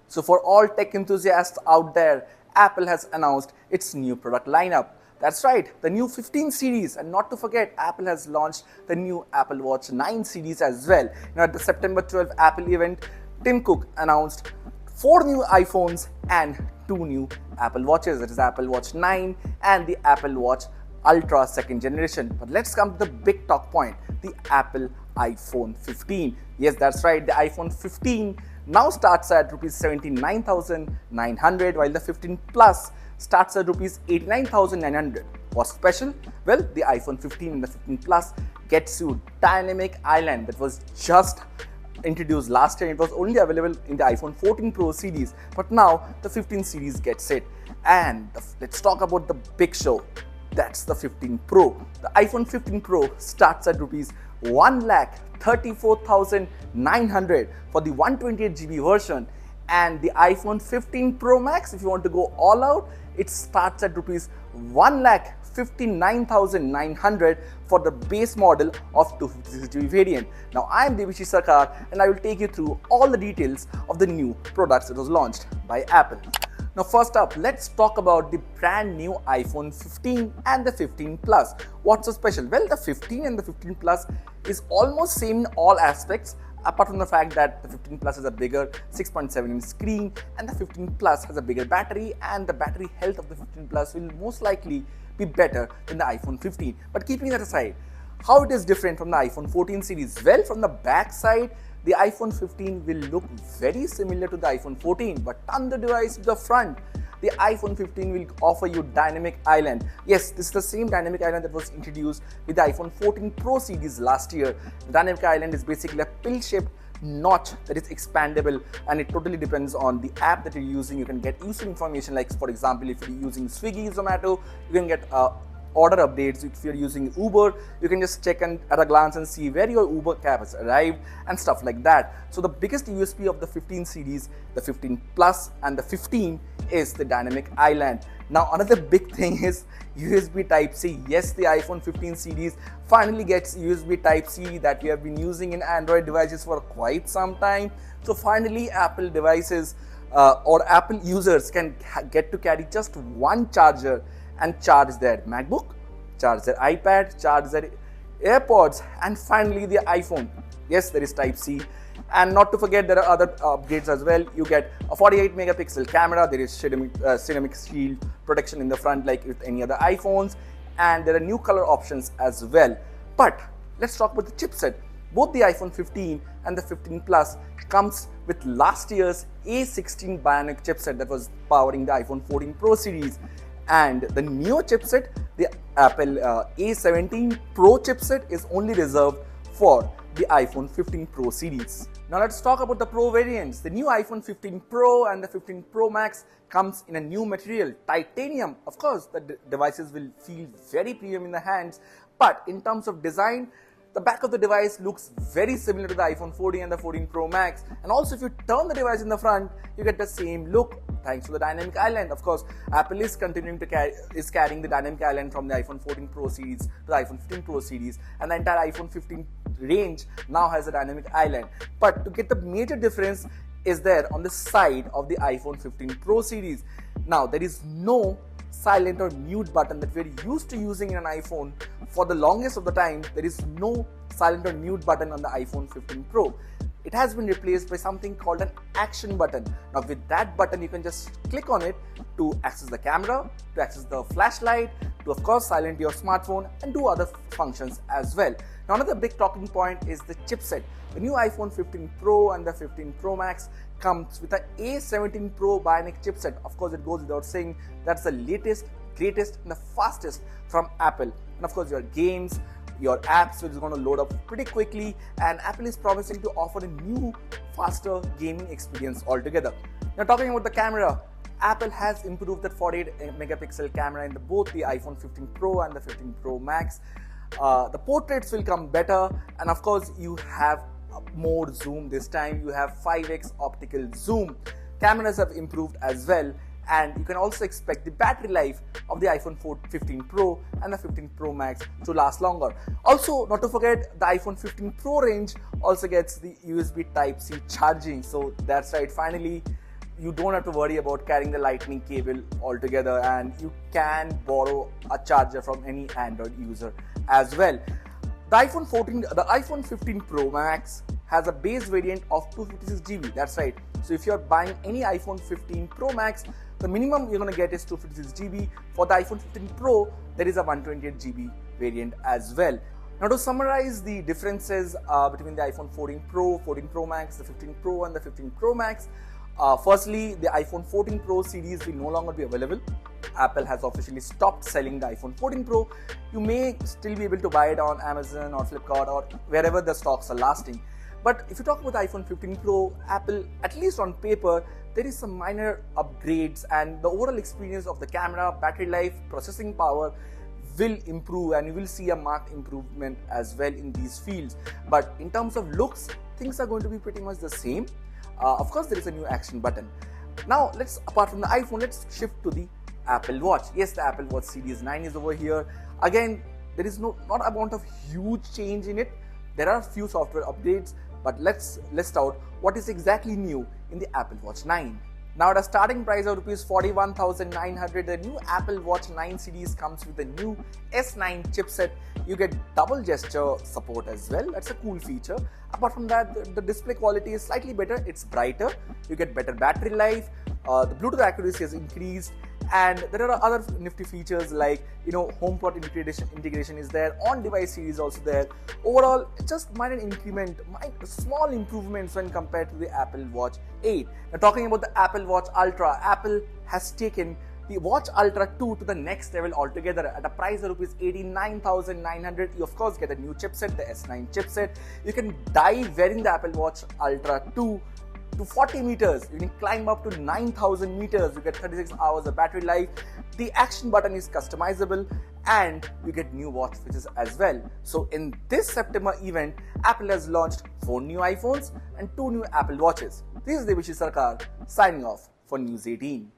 So for all tech enthusiasts out there, Apple has announced its new product lineup. That's right, the new 15 series, and not to forget, Apple has launched the new Apple Watch 9 series as well. At the September 12th Apple event, Tim Cook announced 4 new iPhones and 2 new Apple Watches. That is Apple Watch 9 and the Apple Watch Ultra second generation. But let's come to the big talk point, the Apple iPhone 15. Yes, that's right, the iPhone 15 now starts at rupees 79,900, while the 15 Plus starts at rupees 89,900. What's special? Well, the iPhone 15 and the 15 Plus gets you dynamic island that was just introduced last year. It was only available in the iPhone 14 Pro series, but now the 15 series gets it. And let's talk about the big show. That's the 15 Pro. The iPhone 15 Pro starts at rupees 1,34,900 for the 128GB version, and the iPhone 15 Pro Max, if you want to go all out, it starts at rupees 1,59,900 for the base model of 256GB variant. Now I am Devishi Sarkar and I will take you through all the details of the new products that was launched by Apple. Now first up, let's talk about the brand new iPhone 15 and the 15 Plus. What's so special? Well, the 15 and the 15 Plus is almost same in all aspects, apart from the fact that the 15 Plus is a bigger 6.7-inch screen and the 15 Plus has a bigger battery, and the battery health of the 15 Plus will most likely be better than the iPhone 15. But keeping that aside, how it is different from the iPhone 14 series? Well, from the back side, the iPhone 15 will look very similar to the iPhone 14, but on the device to the front, the iPhone 15 will offer you dynamic island. Yes, this is the same dynamic island that was introduced with the iPhone 14 Pro series last year. The dynamic island is basically a pill-shaped notch that is expandable, and it totally depends on the app that you're using. You can get useful information, like for example, if you're using Swiggy, Zomato, you can get order updates. If you're using Uber, you can just check at a glance and see where your Uber cab has arrived and stuff like that. So the biggest USP of the 15 series, the 15 Plus and the 15, is the dynamic island. Now another big thing is USB Type-C. Yes, the iPhone 15 series finally gets USB Type-C that we have been using in Android devices for quite some time. So finally Apple devices or Apple users can get to carry just one charger and charge their MacBook, charge their iPad, charge their AirPods, and finally the iPhone. Yes, there is Type-C. And not to forget, there are other upgrades as well. You get a 48 megapixel camera, there is ceramic shield protection in the front like with any other iPhones, and there are new color options as well. But let's talk about the chipset. Both the iPhone 15 and the 15 Plus comes with last year's A16 Bionic chipset that was powering the iPhone 14 Pro series. And the new chipset, the Apple A17 Pro chipset, is only reserved for the iPhone 15 Pro series. Now let's talk about the Pro variants. The new iPhone 15 Pro and the 15 Pro Max comes in a new material, titanium. Of course, the devices will feel very premium in the hands, but in terms of design, the back of the device looks very similar to the iPhone 14 and the 14 Pro Max. And also if you turn the device in the front, you get the same look thanks to the dynamic island. Of course, Apple is continuing to carrying the dynamic island from the iPhone 14 Pro series to the iPhone 15 Pro series, and the entire iPhone 15 range now has a dynamic island. But to get the major difference is there on the side of the iPhone 15 Pro series. Now there is no silent or mute button that we're used to using in an iPhone. For the longest of the time, there is no silent or mute button on the iPhone 15 Pro. It has been replaced by something called an action button. Now with that button, you can just click on it to access the camera, to access the flashlight, to of course silent your smartphone and do other functions as well. Now another big talking point is the chipset. The new iPhone 15 Pro and the 15 Pro Max comes with an A17 Pro Bionic chipset. Of course, it goes without saying that's the latest, greatest and the fastest from Apple. And of course, your games, your apps is going to load up pretty quickly, and Apple is promising to offer a new, faster gaming experience altogether. Now talking about the camera, Apple has improved that 48 megapixel camera in both the iPhone 15 Pro and the 15 Pro Max. The portraits will come better, and of course you have more zoom this time. You have 5x optical zoom. Cameras have improved as well, and you can also expect the battery life of the iPhone 15 Pro and the 15 Pro Max to last longer. Also, not to forget, the iPhone 15 Pro range also gets the USB Type-C charging. So that's right, finally you don't have to worry about carrying the lightning cable altogether, and you can borrow a charger from any Android user as well. The iPhone 15 Pro Max has a base variant of 256GB. That's right. So if you're buying any iPhone 15 Pro Max, the minimum you're going to get is 256GB. For the iPhone 15 Pro, there is a 128GB variant as well. Now, to summarize the differences between the iPhone 14 Pro, 14 Pro Max, the 15 Pro and the 15 Pro Max. Firstly, the iPhone 14 Pro series will no longer be available. Apple has officially stopped selling the iPhone 14 Pro. You may still be able to buy it on Amazon or Flipkart or wherever the stocks are lasting. But if you talk about the iPhone 15 Pro, Apple, at least on paper, there is some minor upgrades, and the overall experience of the camera, battery life, processing power will improve, and you will see a marked improvement as well in these fields. But in terms of looks, things are going to be pretty much the same. Of course, there is a new action button. Now, apart from the iPhone, let's shift to the Apple Watch. Yes, the Apple Watch Series 9 is over here. Again, there is not amount of huge change in it. There are a few software updates, but let's list out what is exactly new in the Apple Watch 9. Now, at a starting price of rupees 41,900, the new Apple Watch 9 series comes with the new S9 chipset. You get double gesture support as well. That's a cool feature. Apart from that, the display quality is slightly better. It's brighter. You get better battery life. The Bluetooth accuracy has increased, and there are other nifty features like HomePod integration is there. On-device series also there. Overall, just minor small improvements when compared to the Apple Watch 8. Now, talking about the Apple Watch Ultra, Apple has taken the Watch Ultra 2 to the next level altogether at a price of rupees 89,900. You of course get a new chipset, the S9 chipset. You can dive wearing the Apple Watch Ultra 2 to 40 meters. You can climb up to 9,000 meters. You get 36 hours of battery life. The action button is customizable, and you get new watch features as well. So in this September event, Apple has launched 4 new iPhones and 2 new Apple Watches. This is Devashi Sarkar signing off for News 18.